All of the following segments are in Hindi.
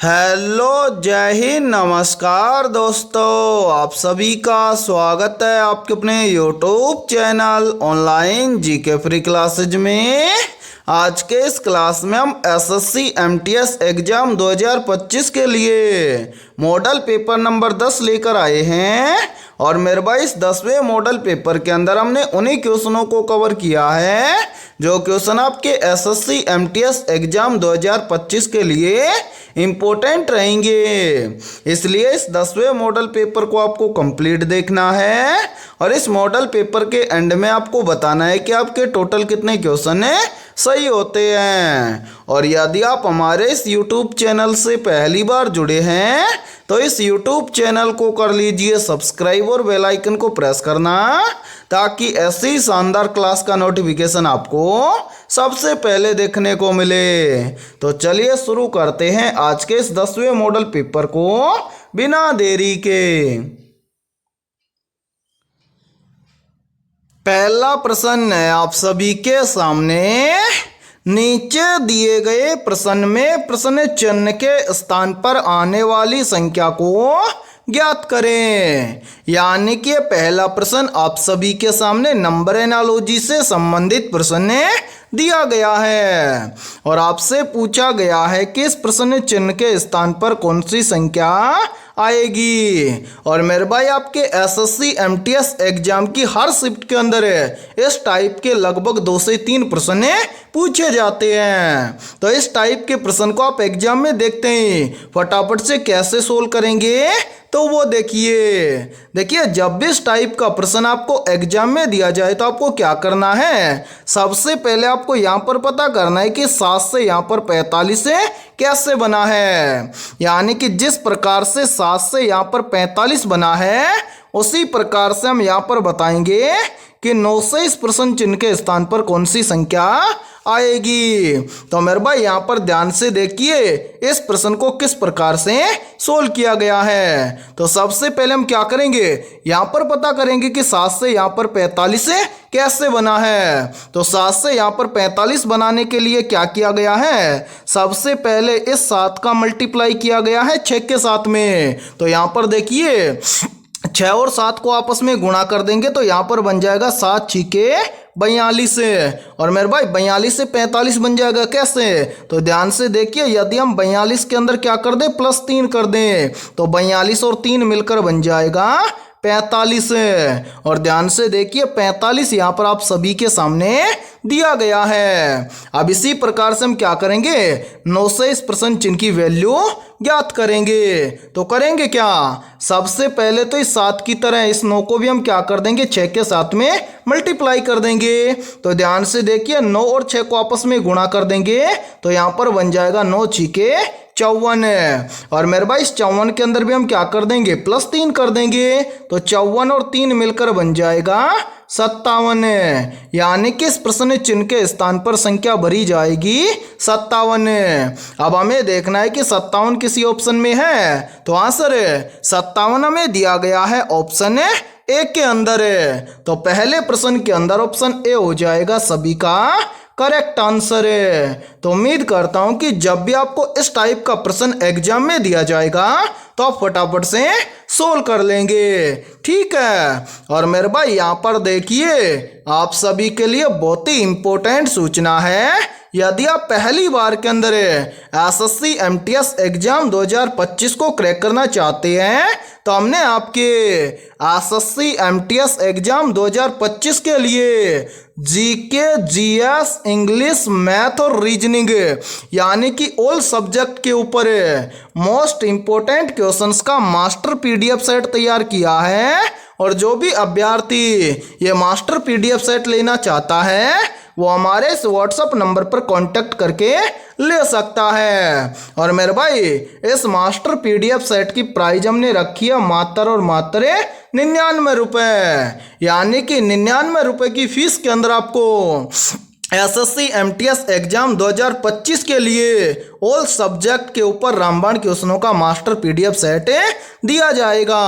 हेलो, जय हिंद, नमस्कार दोस्तों। आप सभी का स्वागत है आपके अपने YouTube channel online GK free classes में। आज के इस क्लास में हम एसएससी एमटीएस एग्जाम 2025 के लिए मॉडल पेपर नंबर 10 लेकर आए हैं। और मेरे भाई इस 10वें मॉडल पेपर के अंदर हमने उन्हीं क्वेश्चनों को कवर किया है जो क्वेश्चन आपके एसएससी एमटीएस एग्जाम 2025 के लिए इम्पोर्टेंट रहेंगे। इसलिए इस 10वें मॉडल पेपर को आपको कंप्लीट देखना है और इस मॉडल पेपर के एंड में आपको बताना है कि आपके टोटल कितने क्वेश्चन सही होते हैं। और यदि आप हमारे इस YouTube चैनल से पहली बार जुड़े हैं तो इस YouTube चैनल को कर लीजिए सब्सक्राइब और बेल आइकन को प्रेस करना, ताकि ऐसी शानदार क्लास का नोटिफिकेशन आपको सबसे पहले देखने को मिले। तो चलिए शुरू करते हैं आज के इस 10वें मॉडल पेपर को बिना देरी के। पहला प्रश्न है आप सभी के सामने। नीचे दिए गए प्रश्न में प्रश्न चिन्ह के स्थान पर आने वाली संख्या को ज्ञात करें। यानी कि पहला प्रश्न आप सभी के सामने नंबर एनालॉजी से संबंधित प्रश्न दिया गया है और आपसे पूछा गया है कि इस प्रश्न चिन्ह के स्थान पर कौन सी संख्या आएगी। और मेरे भाई आपके एसएससी एमटीएस एग्जाम की हर शिफ्ट के अंदर इस टाइप के लगभग 2 से 3 प्रश्न पूछे जाते हैं। तो इस टाइप के प्रश्न को आप एग्जाम में देखते हैं, फटाफट से कैसे सोल्व करेंगे तो वो देखिए जब भी इस टाइप का प्रश्न आपको एग्जाम में दिया जाए तो आपको क्या करना है। सबसे पहले आपको यहाँ पर पता करना है कि 7 से यहाँ पर 45 कैसे बना है। यानी कि जिस प्रकार से 7 से यहाँ पर 45 बना है उसी प्रकार से हम यहाँ पर बताएंगे कि 9 से इस प्रश्न चिन्ह के स्थान पर कौन सी संख्या आएगी। तो मेरे भाई यहाँ पर ध्यान से देखिए इस प्रश्न को किस प्रकार से सोल्व किया गया है। तो सबसे पहले हम क्या करेंगे, यहाँ पर पता करेंगे कि 7 से यहाँ पर 45 कैसे बना है। तो 7 से यहाँ पर 45 बनाने के लिए क्या किया गया है, सबसे पहले इस 7 का मल्टीप्लाई किया गया है 6 के साथ में। तो यहाँ पर देखिए 6 और 7 को आपस में गुणा कर देंगे तो यहाँ पर बन जाएगा 7 छीके 42 और मेरे भाई 42 से 45 बन जाएगा कैसे। तो ध्यान से देखिए यदि हम 42 के अंदर क्या कर दें +3 कर दें तो 42 और 3 मिलकर बन जाएगा 45। और ध्यान से देखिए 45 यहाँ पर आप सभी के सामने दिया गया है। अब इसी प्रकार से हम क्या करेंगे, 9 से इस प्रश्न चिन्ह की वैल्यू ज्ञात करेंगे। तो करेंगे क्या, सबसे पहले तो इस 7 की तरह इस 9 को भी हम क्या कर देंगे 6 के साथ में मल्टीप्लाई कर देंगे। तो ध्यान से देखिए 9 और 6 को आपस में गुणा कर देंगे तो यहाँ पर बन जाएगा 9 छीके 54। और मेरे भाई इस 54 के अंदर भी हम क्या कर देंगे +3 कर देंगे तो 54 और 3 मिलकर बन जाएगा 57। यानी कि इस प्रश्न चिन्ह के स्थान पर संख्या भरी जाएगी 57। अब हमें देखना है कि 57 किसी ऑप्शन में है। तो आंसर 57 हमें दिया गया है ऑप्शन ए के अंदर। तो पहले प्रश्न के अंदर ऑप्शन ए हो जाएगा सभी का करेक्ट आंसर है। तो उम्मीद करता हूं कि जब भी आपको इस टाइप का प्रश्न एग्जाम में दिया जाएगा तो आप फटाफट से सोल्व कर लेंगे, ठीक है। और मेरे भाई यहाँ पर देखिए आप सभी के लिए बहुत ही इंपॉर्टेंट सूचना है। यदि आप पहली बार के अंदर एसएससी एमटीएस एग्जाम 2025 को क्रैक करना चाहते हैं तो हमने आपके एसएससी एमटीएस एग्जाम 2025 के लिए जीके, जीएस, इंग्लिश, मैथ और रीजनिंग यानी कि ऑल सब्जेक्ट के ऊपर मोस्ट इंपोर्टेंट क्वेश्चंस का मास्टर पीडीएफ सेट तैयार किया है। और जो भी अभ्यर्थी ये मास्टर पीडीएफ सेट लेना चाहता है वो हमारे इस व्हाट्सएप नंबर पर कांटेक्ट करके ले सकता है। और मेरे भाई इस मास्टर पीडीएफ सेट की प्राइस हमने रखी है मात्र और मात्र 99 रुपये। यानी कि 99 रुपये की फीस के अंदर आपको एसएससी एमटीएस एग्जाम 2025 के लिए ऑल सब्जेक्ट के ऊपर रामबाण क्वेश्चनों का मास्टर पीडीएफ सेट दिया जाएगा।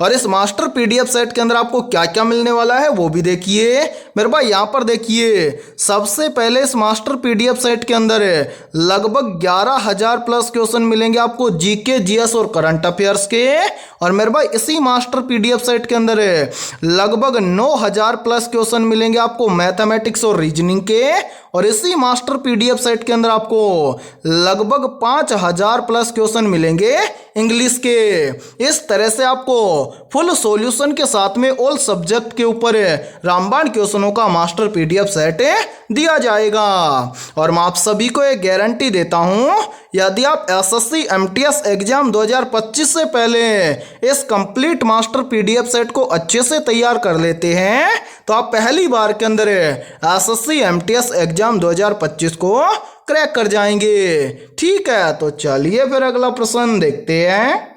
और इस मास्टर पीडीएफ सेट के अंदर आपको क्या क्या मिलने वाला है वो भी देखिए मेरे भाई। यहाँ पर देखिए सबसे पहले इस मास्टर पीडीएफ सेट के अंदर लगभग 11,000 प्लस क्वेश्चन मिलेंगे आपको जीके, जीएस और करंट अफेयर्स के। और मेरे भाई इसी मास्टर पीडीएफ सेट के अंदर लगभग 9,000 प्लस क्वेश्चन मिलेंगे आपको मैथमेटिक्स और रीजनिंग के। और इसी मास्टर पीडीएफ सेट के अंदर आपको लगभग 5,000 प्लस क्वेश्चन मिलेंगे इंग्लिश के। इस तरह से आपको फुल सॉल्यूशन के साथ में ऑल सब्जेक्ट के ऊपर रामबाण क्वेश्चनों का मास्टर पीडीएफ सेट दिया जाएगा। और मैं आप सभी को एक गारंटी देता हूं, यदि आप एसएससी एमटीएस एग्जाम 2025 से पहले इस कंप्लीट मास्टर पीडीएफ सेट को अच्छे से तैयार कर लेते हैं तो आप पहली बार के अंदर एसएससी एमटीएस एग्जाम 2025 को क्रैक कर जाएंगे। ठीक है, तो चलिए फिर अगला प्रश्न देखते हैं।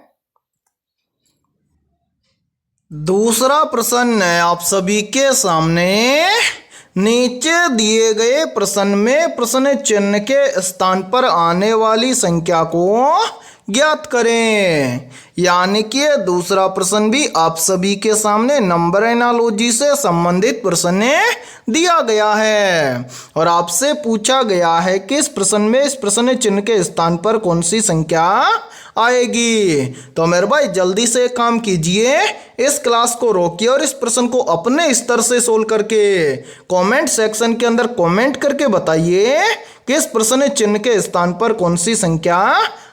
दूसरा प्रश्न है आप सभी के सामने। नीचे दिए गए प्रश्न में प्रश्न चिन्ह के स्थान पर आने वाली संख्या को ज्ञात करें। यानी कि दूसरा प्रश्न भी आप सभी के सामने नंबर एनालॉजी से संबंधित प्रश्न दिया गया है और आपसे पूछा गया है कि इस प्रश्न में इस प्रश्न चिन्ह के स्थान पर कौन सी संख्या आएगी। तो मेरे भाई जल्दी से काम कीजिए, इस क्लास को रोकिए और इस प्रश्न को अपने स्तर से सोल्व करके कमेंट सेक्शन के अंदर कमेंट करके बताइए कि इस प्रश्न चिन्ह के स्थान पर कौन सी संख्या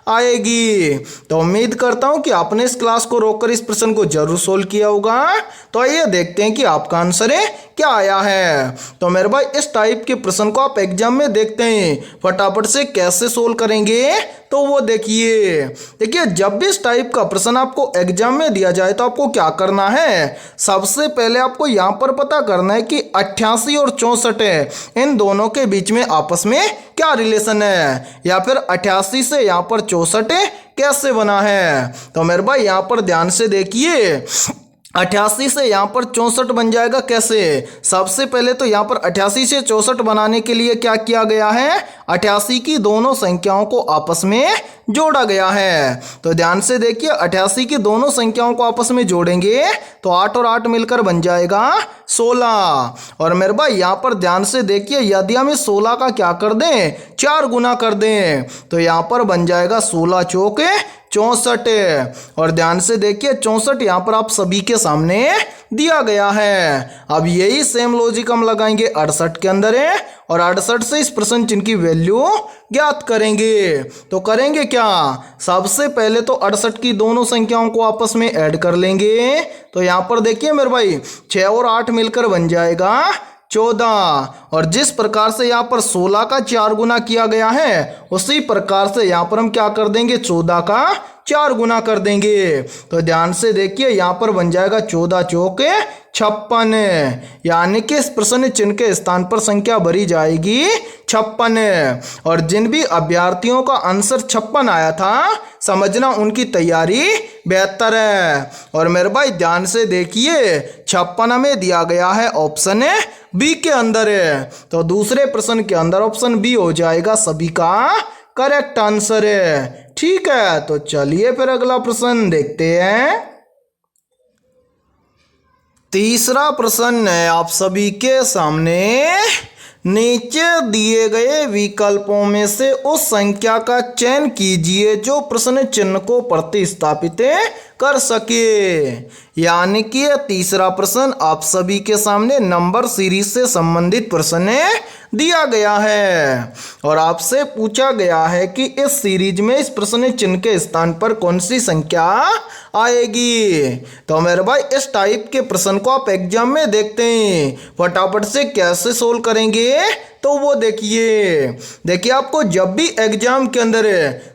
आएगी। तो उम्मीद करता हूं कि आपने इस क्लास को रोककर इस प्रश्न को जरूर सोल्व किया होगा। तो आइए देखते हैं कि आपका आंसर क्या आया है। तो मेरे भाई इस टाइप के प्रश्न को आप एग्जाम में देखते हैं फटाफट से कैसे सोल्व करेंगे। तो वो देखिए जब भी इस टाइप का प्रश्न आपको एग्जाम में दिया जाए तो आपको क्या करना है। सबसे पहले आपको यहाँ पर पता करना है कि 88 और 64 इन दोनों के बीच में आपस में क्या रिलेशन है, या फिर 88 से यहाँ पर 64 कैसे बना है। तो मेरे भाई यहाँ पर ध्यान से देखिए 88 से यहाँ पर 64 बन जाएगा कैसे। सबसे पहले तो यहाँ पर 88 से 64 बनाने के लिए क्या किया गया है, 88 की दोनों संख्याओं को आपस में जोड़ा गया है। तो ध्यान से देखिए 88 की दोनों संख्याओं को आपस में जोड़ेंगे तो 8 और 8 मिलकर बन जाएगा 16। और मेरे भाई यहाँ पर ध्यान से देखिए यदि हम इस 16 का क्या कर दें, 4 गुना कर दें तो यहाँ पर बन जाएगा 16 चौक 64। और ध्यान से देखिए 64 यहाँ पर आप सभी के सामने दिया गया है। अब यही सेम लॉजिक हम लगाएंगे 68 के अंदर और 68 से इस प्रश्न चिन्ह की वैल्यू ज्ञात करेंगे। तो करेंगे क्या, सबसे पहले तो 68 की दोनों संख्याओं को आपस में ऐड कर लेंगे। तो यहाँ पर देखिए मेरे भाई 6 और 8 मिलकर बन जाएगा 14। और जिस प्रकार से यहाँ पर 16 का 4 गुना किया गया है उसी प्रकार से यहाँ पर हम क्या कर देंगे, 14 का 4 गुना कर देंगे। तो ध्यान से देखिए यहाँ पर बन जाएगा 14 चौक 56, यानी कि इस प्रश्न चिन्ह के स्थान पर संख्या भरी जाएगी 56। और जिन भी अभ्यर्थियों का आंसर 56 आया था समझना उनकी तैयारी बेहतर है। और मेरे भाई ध्यान से देखिए 56 में दिया गया है ऑप्शन बी के अंदर है। तो दूसरे प्रश्न के अंदर ऑप्शन बी हो जाएगा सभी का करेक्ट आंसर है। ठीक है, तो चलिए फिर अगला प्रश्न देखते हैं। तीसरा प्रश्न है आप सभी के सामने। नीचे दिए गए विकल्पों में से उस संख्या का चयन कीजिए जो प्रश्न चिन्ह को प्रतिस्थापित कर सके। यानी कि तीसरा प्रश्न आप सभी के सामने नंबर सीरीज से संबंधित प्रश्न दिया गया है और आपसे पूछा गया है कि इस सीरीज में इस प्रश्न चिन्ह के स्थान पर कौन सी संख्या आएगी। तो मेरे भाई इस टाइप के प्रश्न को आप एग्जाम में देखते हैं फटाफट से कैसे सोल्व करेंगे। तो वो देखिए आपको जब भी एग्जाम के अंदर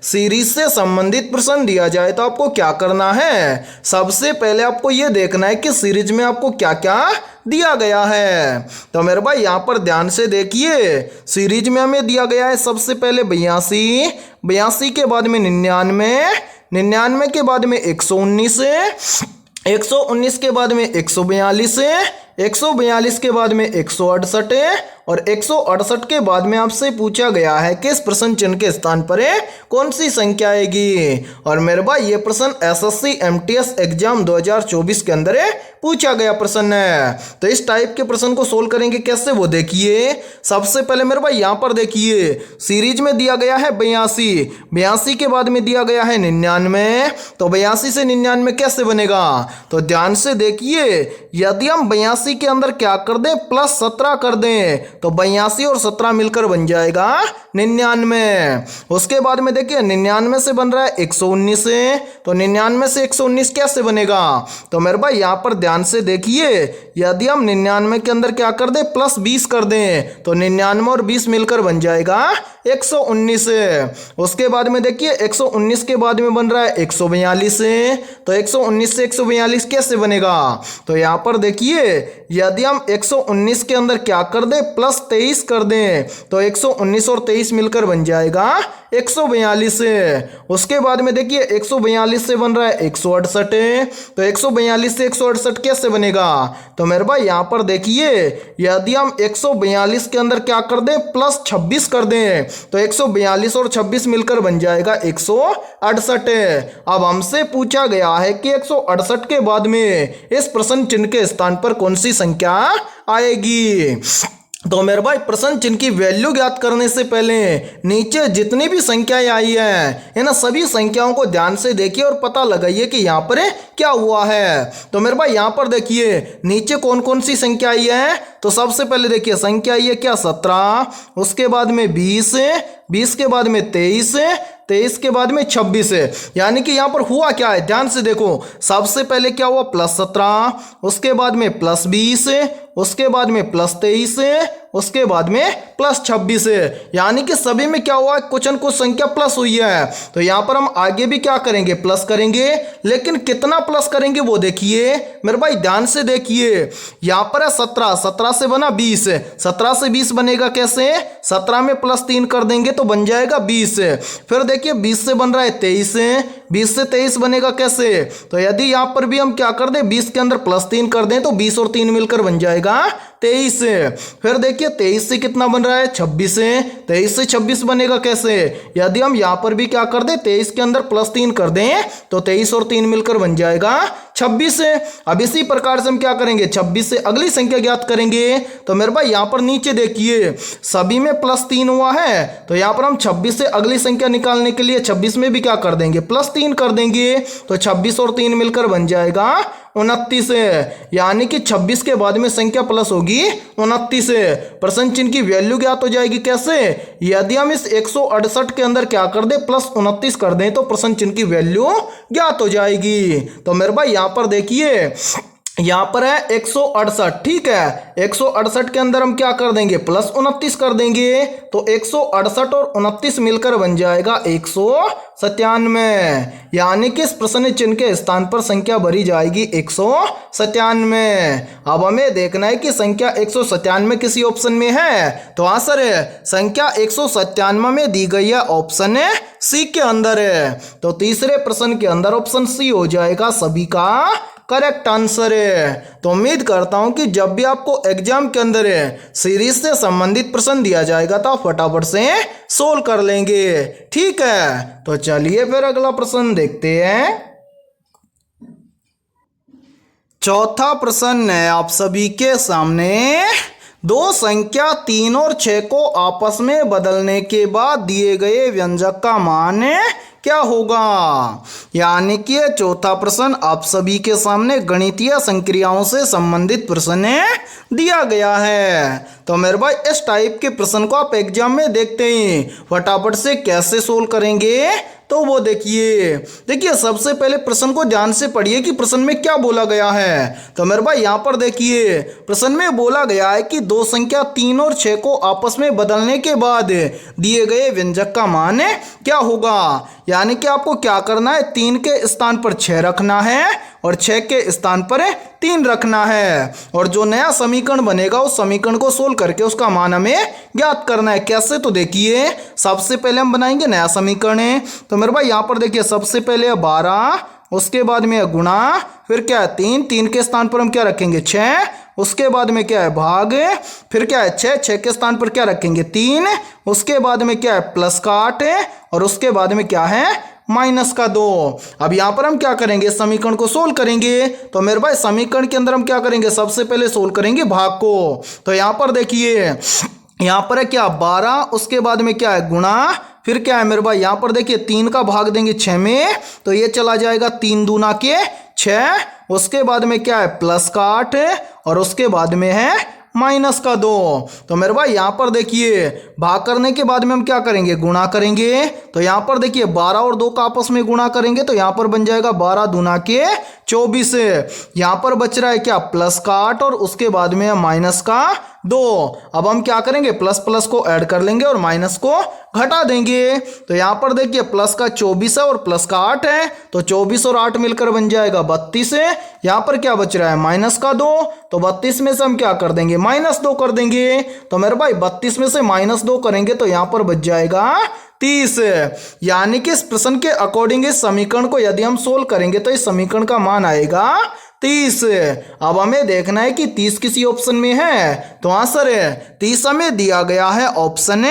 सीरीज से संबंधित प्रश्न दिया जाए तो आपको क्या करना है, सबसे पहले आपको ये देखना है कि सीरीज में आपको क्या क्या दिया गया है। तो मेरे भाई यहाँ पर ध्यान से देखिए सीरीज में हमें दिया गया है सबसे पहले 82, 82 के बाद में 99, 99 के बाद में 119, 119 के बाद में 142, 142 के बाद में 168 है और 168 के बाद में आपसे पूछा गया है कि इस प्रश्न चिन्ह के स्थान पर कौन सी संख्या आएगी। और मेरे भाई ये प्रश्न एसएससी एमटीएस एग्जाम 2024 के अंदर पूछा गया प्रश्न है। तो इस टाइप के प्रश्न को सोल्व करेंगे कैसे वो देखिए। सबसे पहले मेरे भाई यहाँ पर देखिए सीरीज में दिया गया है 82, 82 के बाद में दिया गया है 99। तो 82 से 99 कैसे बनेगा, तो ध्यान से देखिए यदि हम 82 के अंदर क्या कर दें प्लस 17 कर दें तो 82 और 17 मिलकर बन जाएगा 99। उसके बाद में देखिए 99 से बन रहा है 119 से, तो 99 से 119 कैसे बनेगा, तो मेरे भाई यहाँ पर ध्यान से देखिए यदि हम 99 के अंदर क्या कर दें प्लस 20 कर दें तो 99 और 20 मिलकर बन जाएगा 119। उसके बाद में देखिए 119 के बाद में बन रहा है 142, तो 119 से 142 कैसे बनेगा, तो यहाँ पर देखिए यदि हम 119 के अंदर क्या कर दें प्लस 23 कर दें तो 119 और 23 मिलकर बन जाएगा 142। उसके बाद में देखिए 142 से बन रहा है 168, तो 142 से 168 कैसे बनेगा, तो मेरे भाई यहाँ पर देखिए यदि हम 142 के अंदर क्या कर दें प्लस 26 कर दें तो 142 और 26 मिलकर बन जाएगा 168। अब हमसे पूछा गया है कि 168 के बाद में इस प्रश्न चिन्ह के स्थान पर कौन सी संख्या आएगी। तो मेरे भाई प्रश्न चिन्ह की वैल्यू ज्ञात करने से पहले नीचे जितनी भी संख्याएं आई है ना सभी संख्याओं को ध्यान से देखिए और पता लगाइए कि यहाँ पर क्या हुआ है। तो मेरे भाई यहाँ पर देखिए नीचे कौन कौन सी संख्या आई है, तो सबसे पहले देखिए संख्या आई है क्या 17, उसके बाद में 20, 20 के बाद में 23, 23 के बाद में 26 है। यानी कि यहाँ पर हुआ क्या है ध्यान से देखो, सबसे पहले क्या हुआ प्लस 17, उसके बाद में प्लस 20, उसके बाद में प्लस 23, उसके बाद में प्लस 26 है। यानी कि सभी में क्या हुआ कुछ न कुछ संख्या प्लस हुई है। तो यहाँ पर हम आगे भी क्या करेंगे प्लस करेंगे, लेकिन कितना प्लस करेंगे वो देखिए मेरे भाई ध्यान से देखिए। यहाँ पर है 17, 17 से बना 20, 17 से 20 बनेगा कैसे, 17 में प्लस 3 कर देंगे तो बन जाएगा 20। फिर देखिए 20 से बन रहा है 23, 20 से 23 बनेगा कैसे, तो यदि यहाँ पर भी हम क्या कर दें 20 के अंदर प्लस 3 कर दें तो 20 और 3 मिलकर बन जाएगा 23। फिर देखिए 23 से कितना बन रहा है 26, 23 से 26 बनेगा कैसे, यदि हम यहाँ पर भी क्या कर दें 23 के अंदर प्लस 3 कर दें तो 23 और 3 मिलकर बन जाएगा 26। अब इसी प्रकार से हम क्या करेंगे 26 से अगली संख्या ज्ञात करेंगे। तो मेरे भाई यहाँ पर नीचे देखिए सभी में प्लस 3 हुआ है, तो यहाँ पर हम 26 से अगली संख्या निकालने के लिए 26 में भी क्या कर देंगे प्लस 3 कर देंगे, तो 26 और 3 मिलकर बन जाएगा 29। यानी कि 26 के बाद में संख्या प्लस होगी 29। प्रश्न चिन्ह की वैल्यू ज्ञात हो जाएगी कैसे, यदि हम इस 168 के अंदर क्या कर दें प्लस 29 कर दें तो प्रश्न चिन्ह की वैल्यू ज्ञात हो जाएगी। तो मेरे भाई यहाँ पर देखिए यहाँ पर है 168, ठीक है 168 के अंदर हम क्या कर देंगे प्लस 29 कर देंगे, तो 168 और 29 मिलकर बन जाएगा 197। यानी कि इस प्रश्न चिन्ह के स्थान पर संख्या भरी जाएगी 197। अब हमें देखना है कि संख्या 197 किसी ऑप्शन में है, तो हाँ सर संख्या 197 में दी गई है ऑप्शन सी के अंदर है। तो तीसरे प्रश्न के अंदर ऑप्शन सी हो जाएगा सभी का करेक्ट आंसर है। तो उम्मीद करता हूं कि जब भी आपको एग्जाम के अंदर सीरीज से संबंधित प्रश्न दिया जाएगा तो आप फटाफट से सोल्व कर लेंगे, ठीक है। तो चलिए फिर अगला प्रश्न देखते हैं। चौथा प्रश्न है आप सभी के सामने, दो संख्या 3 और 6 को आपस में बदलने के बाद दिए गए व्यंजक का मान क्या होगा। यानी कि चौथा प्रश्न आप सभी के सामने गणितीय संक्रियाओं से संबंधित प्रश्न दिया गया है। तो मेरे भाई इस टाइप के प्रश्न को आप एग्जाम में देखते ही फटाफट से कैसे सोल्व करेंगे, तो वो देखिए सबसे पहले प्रश्न को ध्यान से पढ़िए कि प्रश्न में क्या बोला गया है। तो मेरे भाई यहाँ पर देखिए प्रश्न में बोला गया है कि दो संख्या 3 और 6 को आपस में बदलने के बाद दिए गए व्यंजक का मान क्या होगा। यानी कि आपको क्या करना है 3 के स्थान पर 6 रखना है और 6 के स्थान पर 3 रखना है, और जो नया समीकरण बनेगा उस समीकरण को सोल्व करके उसका मान हमें ज्ञात करना है। कैसे, तो देखिए सबसे पहले हम बनाएंगे नया समीकरण। तो मेरे भाई यहाँ पर देखिए सबसे पहले 12, उसके बाद में गुणा, फिर क्या है 3, 3 के स्थान पर हम क्या रखेंगे 6, उसके बाद में क्या है भाग, फिर क्या है 6, 6 के स्थान पर क्या रखेंगे 3, उसके बाद में क्या है प्लस का 8 और उसके बाद में क्या है माइनस का 2। अब यहाँ पर हम क्या करेंगे समीकरण को सोल्व करेंगे। तो मेरे भाई समीकरण के अंदर हम क्या करेंगे सबसे पहले सोल्व करेंगे भाग को। तो यहाँ पर देखिए यहाँ पर है क्या 12, उसके बाद में क्या है गुणा, फिर क्या है मेरे भाई यहाँ पर देखिए 3 का भाग देंगे 6 में, तो ये चला जाएगा 3 दूना के 6, उसके बाद में क्या है प्लस का 8 और उसके बाद में है माइनस का 2। तो मेरे भाई यहाँ पर देखिए भाग करने के बाद में हम क्या करेंगे गुणा करेंगे। तो यहाँ पर देखिए 12 और 2 का आपस में गुणा करेंगे तो यहाँ पर बन जाएगा 12 दूना के 24। यहाँ पर बच रहा है क्या प्लस का 8 और उसके बाद में है माइनस का 2। अब हम क्या करेंगे प्लस प्लस को ऐड कर लेंगे और माइनस को घटा देंगे। तो यहाँ पर देखिए प्लस का 24 है और प्लस का 8 है, तो 24 और 8 मिलकर बन जाएगा 32 है। यहाँ पर क्या बच रहा है माइनस का 2, तो 32 में से हम क्या कर देंगे माइनस 2 कर देंगे। तो मेरे भाई 32 में से माइनस 2 करेंगे तो यहाँ पर बच जाएगा 30। यानी कि इस प्रश्न के अकॉर्डिंग इस समीकरण को यदि हम सोल्व करेंगे तो इस समीकरण का मान आएगा 30। अब हमें देखना है कि 30 किसी ऑप्शन में है, तो आंसर है 30 हमें दिया गया है ऑप्शन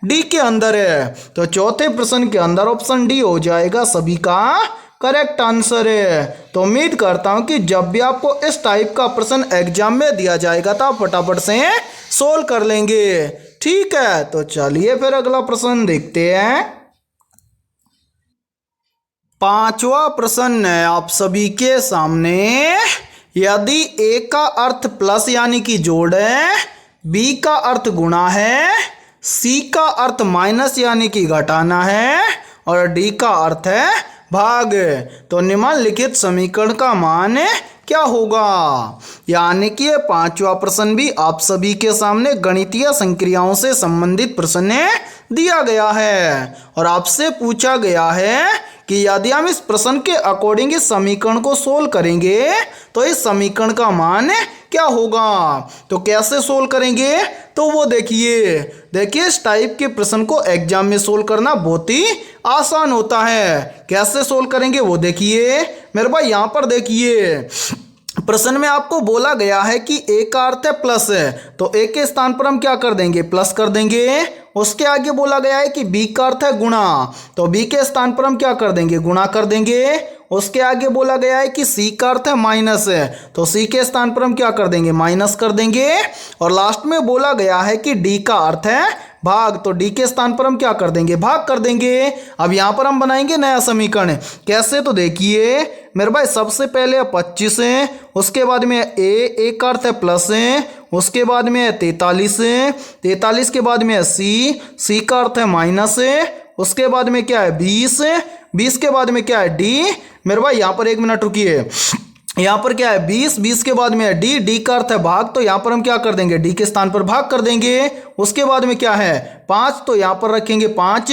डी के अंदर है। तो चौथे प्रश्न के अंदर ऑप्शन डी हो जाएगा सभी का करेक्ट आंसर है। तो उम्मीद करता हूं कि जब भी आपको इस टाइप का प्रश्न एग्जाम में दिया जाएगा तो आप फटाफट से सोल्व कर लेंगे। ठीक है, तो चलिए फिर अगला प्रश्न देखते हैं। पांचवा प्रश्न है आप सभी के सामने। यदि ए का अर्थ प्लस यानी कि जोड़ है, बी का अर्थ गुणा है, सी का अर्थ माइनस यानी कि घटाना है और डी का अर्थ है भाग, तो निम्नलिखित समीकरण का मान क्या होगा। यानी कि ये पांचवा प्रश्न भी आप सभी के सामने गणितीय संक्रियाओं से संबंधित प्रश्न दिया गया है और आपसे पूछा गया है कि यदि हम इस प्रश्न के अकॉर्डिंग इस समीकरण को सोल्व करेंगे तो इस समीकरण का मान क्या होगा। तो कैसे सोल्व करेंगे, तो वो देखिए इस टाइप के प्रश्न को एग्जाम में सोल्व करना बहुत ही आसान होता है। कैसे सोल्व करेंगे वो देखिए मेरे भाई। यहाँ पर देखिए प्रश्न में आपको बोला गया है कि ए का अर्थ है प्लस है, तो ए के स्थान पर हम क्या कर देंगे प्लस कर देंगे। उसके आगे बोला गया है कि बी का अर्थ है गुणा, तो बी के स्थान पर हम क्या कर देंगे गुणा कर देंगे। उसके आगे बोला गया है कि सी का अर्थ है माइनस है, तो सी के स्थान पर हम क्या कर देंगे माइनस कर देंगे। और लास्ट में बोला गया है कि डी का अर्थ है भाग, तो डी के स्थान पर हम क्या कर देंगे भाग कर देंगे। अब यहाँ पर हम बनाएंगे नया समीकरण। कैसे, तो देखिए मेरे भाई सबसे पहले 25 है, उसके बाद में ए का अर्थ है प्लस है, उसके बाद में 43 है, 43 के बाद में सी का अर्थ है माइनस है, उसके बाद में क्या है 20 है, 20 के बाद में क्या है डी। मेरे भाई यहाँ पर 1 मिनट रुकिए, यहाँ पर क्या है 20 के बाद में है डी का अर्थ है भाग, तो यहाँ पर हम क्या कर देंगे डी के स्थान पर भाग कर देंगे। उसके बाद में क्या है 5, तो यहाँ पर रखेंगे 5,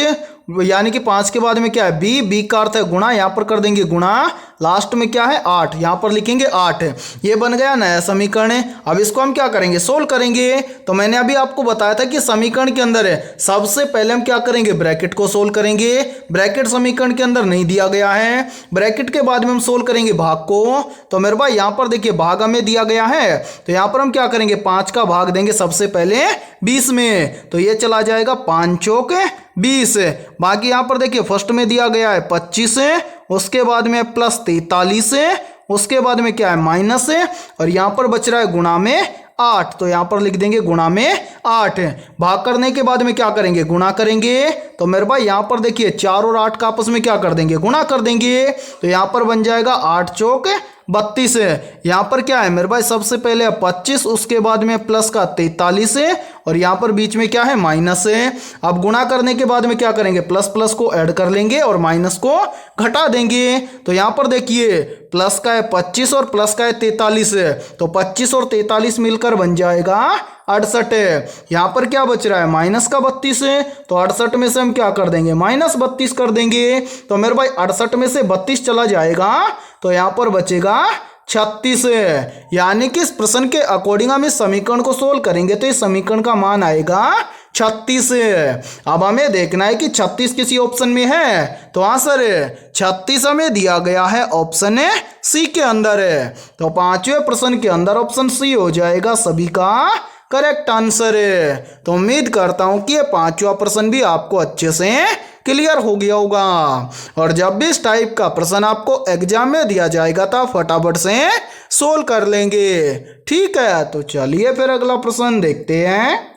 यानी कि 5 के बाद में क्या है बी का अर्थ है गुणा, यहाँ पर कर देंगे गुणा। लास्ट में क्या है 8, यहाँ पर लिखेंगे 8। ये बन गया नया समीकरण है। अब इसको हम क्या करेंगे सोल्व करेंगे। तो मैंने अभी आपको बताया था कि समीकरण के अंदर है सबसे पहले हम क्या करेंगे ब्रैकेट को सोल्व करेंगे। ब्रैकेट समीकरण के अंदर नहीं दिया गया है, ब्रैकेट के बाद में हम सोल्व करेंगे भाग को। तो मेरे भाई यहाँ पर देखिए भाग हमें दिया गया है, तो यहाँ पर हम क्या करेंगे 5 का भाग देंगे सबसे पहले 20 में, तो ये चला जाएगा 5 चौक 20। बाकी यहाँ पर देखिए फर्स्ट में दिया गया है 25 है, उसके बाद में प्लस 43 है, उसके बाद में क्या है माइनस है और यहाँ पर बच रहा है गुणा में 8, तो यहाँ पर लिख देंगे गुणा में 8। भाग करने के बाद में क्या करेंगे गुणा करेंगे। तो मेरे भाई यहाँ पर देखिए 4 और 8 का आपस में क्या कर देंगे गुणा कर देंगे, तो यहाँ पर बन जाएगा 8 चौक 32 है। यहाँ पर क्या है मेरे भाई सबसे पहले 25, उसके बाद में प्लस का 43 है और यहाँ पर बीच में क्या है माइनस है। अब गुणा करने के बाद में क्या करेंगे प्लस प्लस को ऐड कर लेंगे और माइनस को घटा देंगे। तो यहाँ पर देखिए प्लस का है 25 और प्लस का है 43 है, तो 25 और 43 मिलकर बन जाएगा 68 है। यहाँ पर क्या बच रहा है माइनस का 32 है, तो 68 में से हम क्या कर देंगे माइनस 32 कर देंगे। तो मेरे भाई 68 में से 32 चला जाएगा, तो यहाँ पर बचेगा 36 है। यानी कि इस प्रश्न के अकॉर्डिंग हम इस समीकरण को सोल्व करेंगे तो इस समीकरण का मान आएगा 36। अब हमें देखना है कि 36 किसी ऑप्शन में है, तो आंसर 36 हमें दिया गया है ऑप्शन सी के अंदर। तो पांचवें प्रश्न के अंदर ऑप्शन सी हो जाएगा सभी का करेक्ट आंसर। तो उम्मीद करता हूं कि ये पांचवा प्रश्न भी आपको अच्छे से क्लियर हो गया होगा। और जब भी इस टाइप का प्रश्न आपको एग्जाम में दिया जाएगा तो फटाफट से सोल्व कर लेंगे। ठीक है, तो चलिए फिर अगला प्रश्न देखते हैं।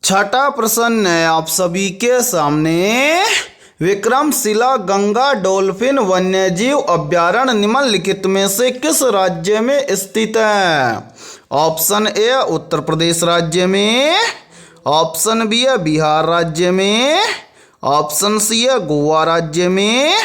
छठा प्रश्न है आप सभी के सामने। विक्रमशिला गंगा डॉल्फिन वन्यजीव अभ्यारण्य निम्नलिखित में से किस राज्य में स्थित है? ऑप्शन ए उत्तर प्रदेश राज्य में, ऑप्शन बी है बिहार राज्य में, ऑप्शन सी है गोवा राज्य में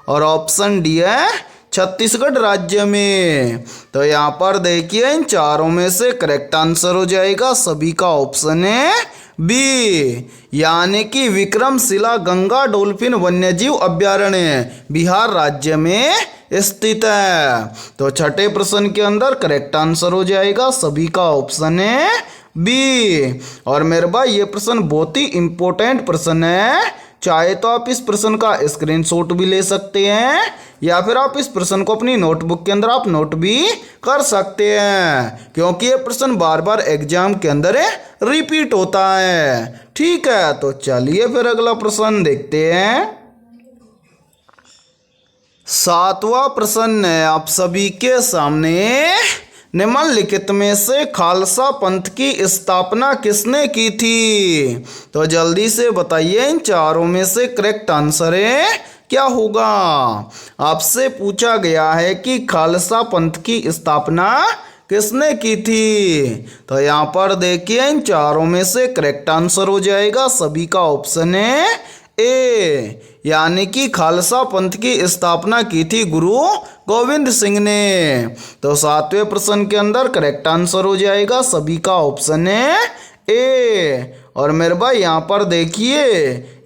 और ऑप्शन डी है छत्तीसगढ़ राज्य में। तो यहाँ पर देखिए इन चारों में से करेक्ट आंसर हो जाएगा सभी का ऑप्शन है बी, यानी कि विक्रमशिला गंगा डॉल्फिन वन्यजीव अभ्यारण्य बिहार राज्य में स्थित है। तो छठे प्रश्न के अंदर करेक्ट आंसर हो जाएगा सभी का ऑप्शन है बी। और मेरे भाई ये प्रश्न बहुत ही इंपॉर्टेंट प्रश्न है, चाहे तो आप इस प्रश्न का स्क्रीनशॉट भी ले सकते हैं या फिर आप इस प्रश्न को अपनी नोटबुक के अंदर आप नोट भी कर सकते हैं, क्योंकि ये प्रश्न बार बार एग्जाम के अंदर रिपीट होता है। ठीक है, तो चलिए फिर अगला प्रश्न देखते हैं। सातवां प्रश्न है आप सभी के सामने। निम्नलिखित में से खालसा पंथ की स्थापना किसने की थी? तो जल्दी से बताइए इन चारों में से करेक्ट आंसर क्या होगा। आपसे पूछा गया है कि खालसा पंथ की स्थापना किसने की थी? तो यहाँ पर देखिए इन चारों में से करेक्ट आंसर हो जाएगा सभी का ऑप्शन है ए, यानी कि खालसा पंथ की स्थापना की थी गुरु गोविंद सिंह ने। तो सातवें प्रश्न के अंदर करेक्ट आंसर हो जाएगा सभी का ऑप्शन है ए। और मेरे भाई यहाँ पर देखिए,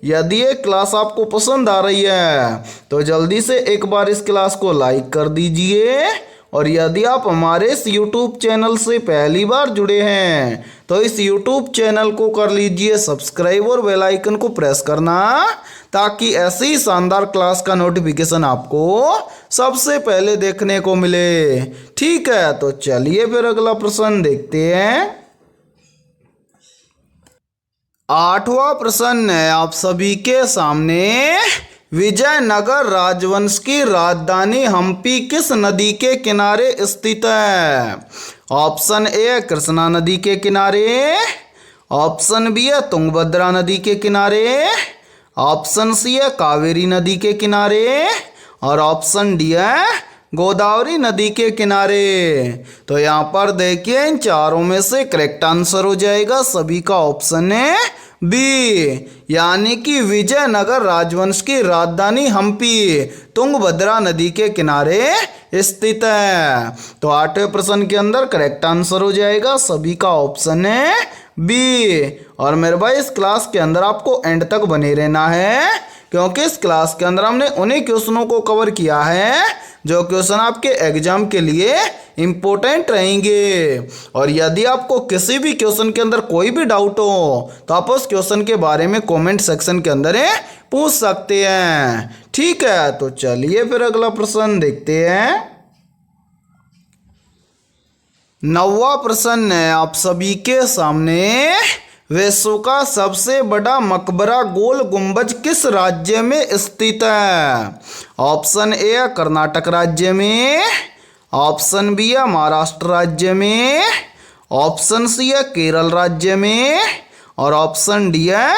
यदि ये क्लास आपको पसंद आ रही है तो जल्दी से एक बार इस क्लास को लाइक कर दीजिए। और यदि आप हमारे इस YouTube चैनल से पहली बार जुड़े हैं तो इस YouTube चैनल को कर लीजिए सब्सक्राइब और बेल आइकन को प्रेस करना, ताकि ऐसी शानदार क्लास का नोटिफिकेशन आपको सबसे पहले देखने को मिले। ठीक है, तो चलिए फिर अगला प्रश्न देखते हैं। आठवां प्रश्न है आप सभी के सामने। विजयनगर राजवंश की राजधानी हम्पी किस नदी के किनारे स्थित है? ऑप्शन ए कृष्णा नदी के किनारे, ऑप्शन बी है तुंगभद्रा नदी के किनारे, ऑप्शन सी है कावेरी नदी के किनारे और ऑप्शन डी है गोदावरी नदी के किनारे। तो यहाँ पर देखिए इन चारों में से करेक्ट आंसर हो जाएगा सभी का ऑप्शन है बी, यानी कि विजयनगर राजवंश की राजधानी हम्पी तुंगभद्रा नदी के किनारे स्थित है। तो आठवें प्रश्न के अंदर करेक्ट आंसर हो जाएगा सभी का ऑप्शन है बी। और मेरे भाई इस क्लास के अंदर आपको एंड तक बने रहना है, क्योंकि इस क्लास के अंदर हमने उन्हीं क्वेश्चनों को कवर किया है जो क्वेश्चन आपके एग्जाम के लिए इम्पोर्टेंट रहेंगे। और यदि आपको किसी भी क्वेश्चन के अंदर कोई भी डाउट हो तो आप उस क्वेश्चन के बारे में कमेंट सेक्शन के अंदर पूछ सकते हैं। ठीक है, तो चलिए फिर अगला प्रश्न देखते हैं। नौवां प्रश्न है आप सभी के सामने। विश्व का सबसे बड़ा मकबरा गोल गुंबज किस राज्य में स्थित है? ऑप्शन ए कर्नाटक राज्य में, ऑप्शन बी है महाराष्ट्र राज्य में, ऑप्शन सी है केरल राज्य में और ऑप्शन डी है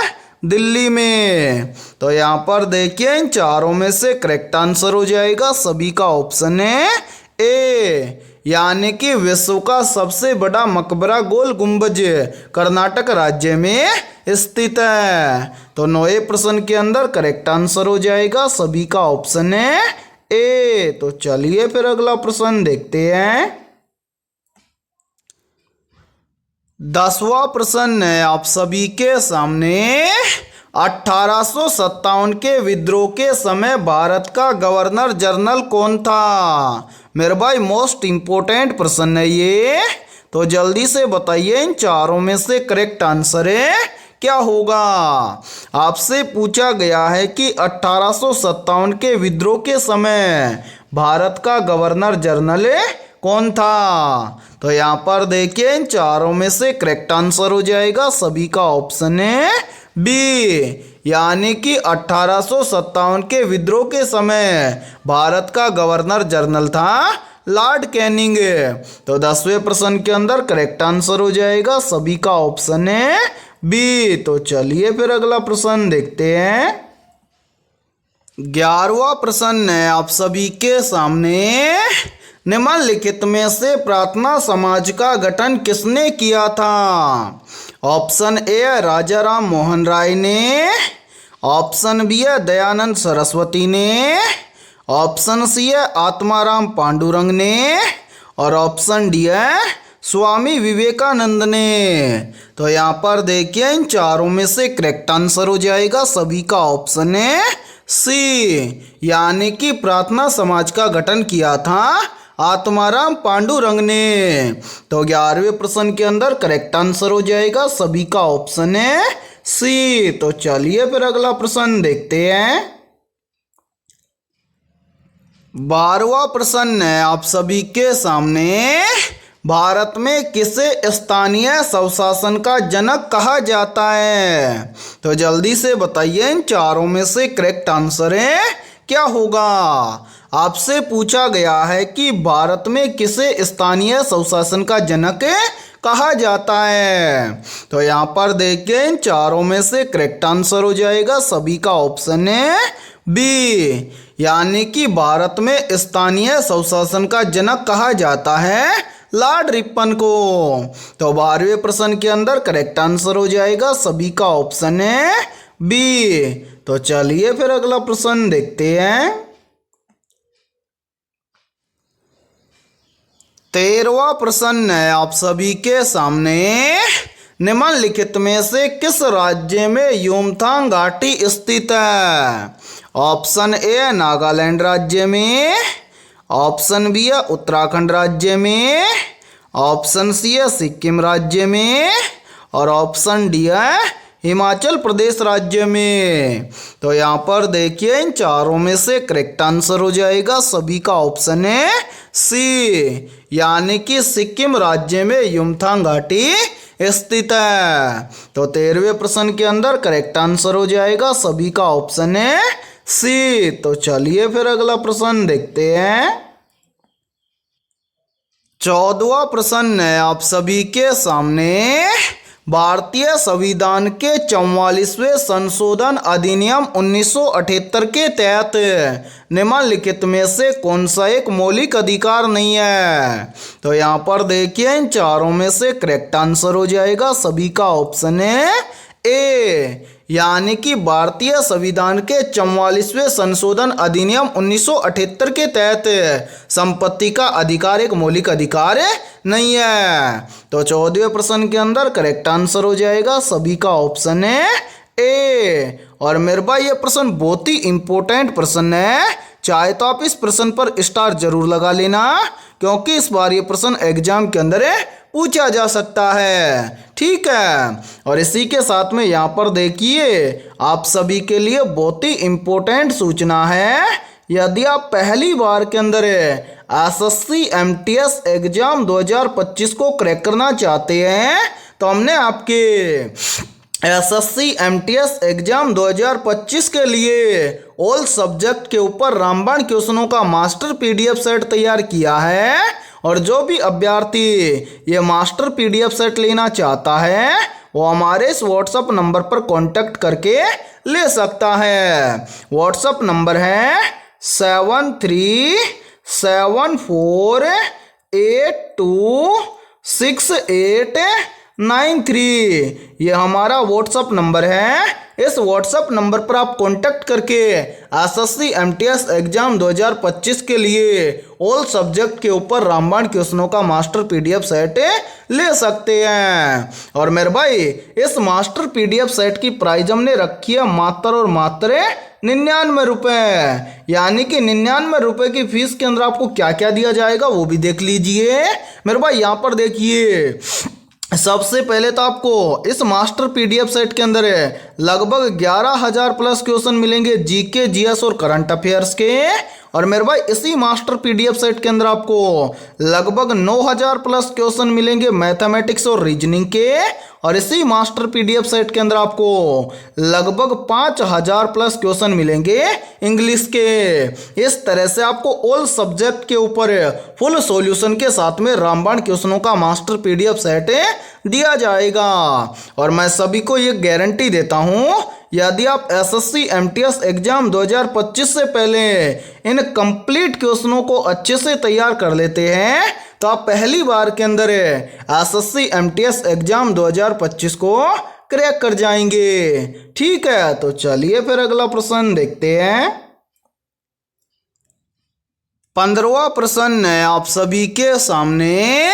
दिल्ली में। तो यहाँ पर देखिए इन चारों में से करेक्ट आंसर हो जाएगा सभी का ऑप्शन है ए, यानी कि विश्व का सबसे बड़ा मकबरा गोल गुंबज कर्नाटक राज्य में स्थित है। तो 9वें प्रश्न के अंदर करेक्ट आंसर हो जाएगा सभी का ऑप्शन है ए। तो चलिए फिर अगला प्रश्न देखते हैं। 10वां प्रश्न है आप सभी के सामने। 1857 के विद्रोह के समय भारत का गवर्नर जनरल कौन था? मेरे भाई मोस्ट इंपोर्टेंट प्रश्न है ये। तो जल्दी से बताइए इन चारों में से करेक्ट आंसर क्या होगा। आपसे पूछा गया है कि 1857 के विद्रोह के समय भारत का गवर्नर जनरल कौन था। तो यहाँ पर देखिए इन चारों में से करेक्ट आंसर हो जाएगा सभी का ऑप्शन है बी, यानी कि 1857 के विद्रोह के समय भारत का गवर्नर जनरल था लॉर्ड कैनिंग। तो 10वें प्रश्न के अंदर करेक्ट आंसर हो जाएगा सभी का ऑप्शन है बी। तो चलिए फिर अगला प्रश्न देखते हैं। 11वां प्रश्न है आप सभी के सामने, निम्नलिखित में से प्रार्थना समाज का गठन किसने किया था। ऑप्शन ए राजा राम मोहन राय ने, ऑप्शन बी है दयानंद सरस्वती ने, ऑप्शन सी है आत्माराम पांडुरंग ने, और ऑप्शन डी है स्वामी विवेकानंद ने। तो यहाँ पर देखिए इन चारों में से करेक्ट आंसर हो जाएगा सभी का ऑप्शन है सी, यानी कि प्रार्थना समाज का गठन किया था आत्माराम पांडुरंग ने। तो 11वें प्रश्न के अंदर करेक्ट आंसर हो जाएगा सभी का ऑप्शन है सी। तो चलिए फिर अगला प्रश्न देखते हैं। 12वां प्रश्न है आप सभी के सामने, भारत में किसे स्थानीय स्वशासन का जनक कहा जाता है। तो जल्दी से बताइए इन चारों में से करेक्ट आंसर क्या होगा। आपसे पूछा गया है कि भारत में किसे स्थानीय स्वशासन का जनक कहा जाता है। तो यहाँ पर देखिए इन चारों में से करेक्ट आंसर हो जाएगा सभी का ऑप्शन है बी, यानी कि भारत में स्थानीय स्वशासन का जनक कहा जाता है लॉर्ड रिपन को। तो 12वें प्रश्न के अंदर करेक्ट आंसर हो जाएगा सभी का ऑप्शन है बी। तो चलिए फिर अगला प्रश्न देखते हैं। 13वां प्रश्न है आप सभी के सामने, निम्नलिखित में से किस राज्य में युमथांग घाटी स्थित है। ऑप्शन ए नागालैंड राज्य में, ऑप्शन बी है उत्तराखंड राज्य में, ऑप्शन सी है सिक्किम राज्य में, और ऑप्शन डी है हिमाचल प्रदेश राज्य में। तो यहाँ पर देखिए इन चारों में से करेक्ट आंसर हो जाएगा सभी का ऑप्शन है सी, यानी कि सिक्किम राज्य में युमथांग घाटी स्थित है। तो 13वें प्रश्न के अंदर करेक्ट आंसर हो जाएगा सभी का ऑप्शन है सी। तो चलिए फिर अगला प्रश्न देखते हैं। 14वां प्रश्न है आप सभी के सामने, भारतीय संविधान के 44वें संशोधन अधिनियम 1978 के तहत निम्नलिखित में से कौन सा एक मौलिक अधिकार नहीं है। तो यहाँ पर देखिए इन चारों में से करेक्ट आंसर हो जाएगा सभी का ऑप्शन है ए, यानी कि भारतीय संविधान के 44वें संशोधन अधिनियम 1978 के तहत संपत्ति का अधिकार एक मौलिक अधिकार नहीं है। तो 14वें प्रश्न के अंदर करेक्ट आंसर हो जाएगा सभी का ऑप्शन है ए। और मेरे भाई ये प्रश्न बहुत ही इंपॉर्टेंट प्रश्न है, चाहे तो आप इस प्रश्न पर स्टार जरूर लगा लेना, क्योंकि इस बार ये प्रश्न एग्जाम के अंदर पूछा जा सकता है। ठीक है, और इसी के साथ में यहाँ पर देखिए आप सभी के लिए बहुत ही इंपॉर्टेंट सूचना है। यदि आप पहली बार के अंदर एसएससी एमटीएस एग्जाम 2025 को क्रैक करना चाहते हैं, तो हमने आपके एसएससी एमटीएस एग्जाम 2025 के लिए ऑल सब्जेक्ट के ऊपर रामबाण क्वेश्चनों का मास्टर पीडीएफ सेट तैयार किया है। और जो भी अभ्यर्थी ये मास्टर पीडीएफ सेट लेना चाहता है वो हमारे इस व्हाट्सएप नंबर पर कांटेक्ट करके ले सकता है। व्हाट्सएप नंबर है 73748268 93। ये हमारा व्हाट्सअप नंबर है। इस व्हाट्सअप नंबर पर आप कांटेक्ट करके एसएससी एमटीएस एग्जाम 2025 के लिए ऑल सब्जेक्ट के ऊपर रामबाण क्वेश्चनों का मास्टर पीडीएफ सेट ले सकते हैं। और मेरे भाई इस मास्टर पीडीएफ सेट की प्राइस हमने रखी है मात्र और मात्र 99 रुपये। यानी कि 99 रुपये की फीस के अंदर आपको क्या क्या दिया जाएगा वो भी देख लीजिए। मेरे भाई यहाँ पर देखिए, सबसे पहले तो आपको इस मास्टर पीडीएफ सेट के अंदर लगभग 11,000 प्लस क्वेश्चन मिलेंगे जीके, जीएस और करंट अफेयर्स के। और मेरे भाई इसी मास्टर पीडीएफ सेट के अंदर आपको लगभग 9,000 प्लस क्वेश्चन मिलेंगे मैथमेटिक्स और रीजनिंग के। और इसी मास्टर पीडीएफ सेट के अंदर आपको लगभग 5,000 प्लस क्वेश्चन मिलेंगे इंग्लिश के। इस तरह से आपको ऑल सब्जेक्ट के ऊपर फुल सॉल्यूशन के साथ में रामबाण क्वेश्चनों का मास्टर पीडीएफ सेट दिया जाएगा। और मैं सभी को ये गारंटी देता हूँ, यदि आप एसएससी एमटीएस एग्जाम 2025 से पहले इन कंप्लीट क्वेश्चनों को अच्छे से तैयार कर लेते हैं तो आप पहली बार के अंदर एसएससी एमटीएस एग्जाम 2025 को क्रैक कर जाएंगे। ठीक है, तो चलिए फिर अगला प्रश्न देखते हैं। 15वां प्रश्न है आप सभी के सामने।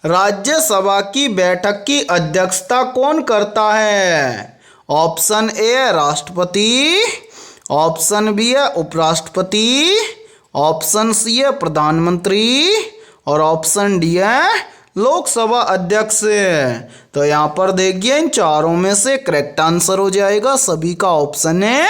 राज्यसभा की बैठक की अध्यक्षता कौन करता है? ऑप्शन ए राष्ट्रपति, ऑप्शन बी है उपराष्ट्रपति, ऑप्शन सी है प्रधानमंत्री और ऑप्शन डी है लोकसभा अध्यक्ष। तो यहाँ पर देखिए इन चारों में से करेक्ट आंसर हो जाएगा सभी का ऑप्शन है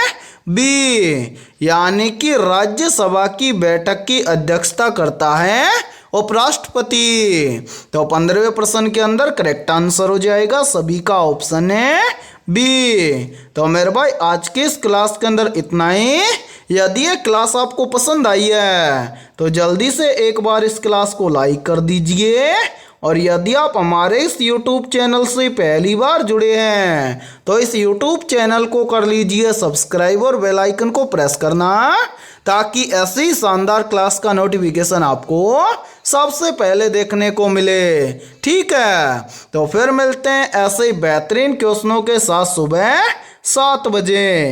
बी, यानी कि राज्यसभा की बैठक की अध्यक्षता करता है उपराष्ट्रपति। तो 15वें प्रश्न के अंदर करेक्ट आंसर हो जाएगा सभी का ऑप्शन है बी। तो मेरे भाई आज के इस क्लास के अंदर इतना ही। यदि ये क्लास आपको पसंद आई है तो जल्दी से एक बार इस क्लास को लाइक कर दीजिए। और यदि आप हमारे इस YouTube चैनल से पहली बार जुड़े हैं तो इस YouTube चैनल को कर लीजिए सब्सक्राइब और बेल आइकन को प्रेस करना, ताकि ऐसी शानदार क्लास का नोटिफिकेशन आपको सबसे पहले देखने को मिले। ठीक है, तो फिर मिलते हैं ऐसे बेहतरीन क्वेश्चनों के साथ सुबह 7 बजे।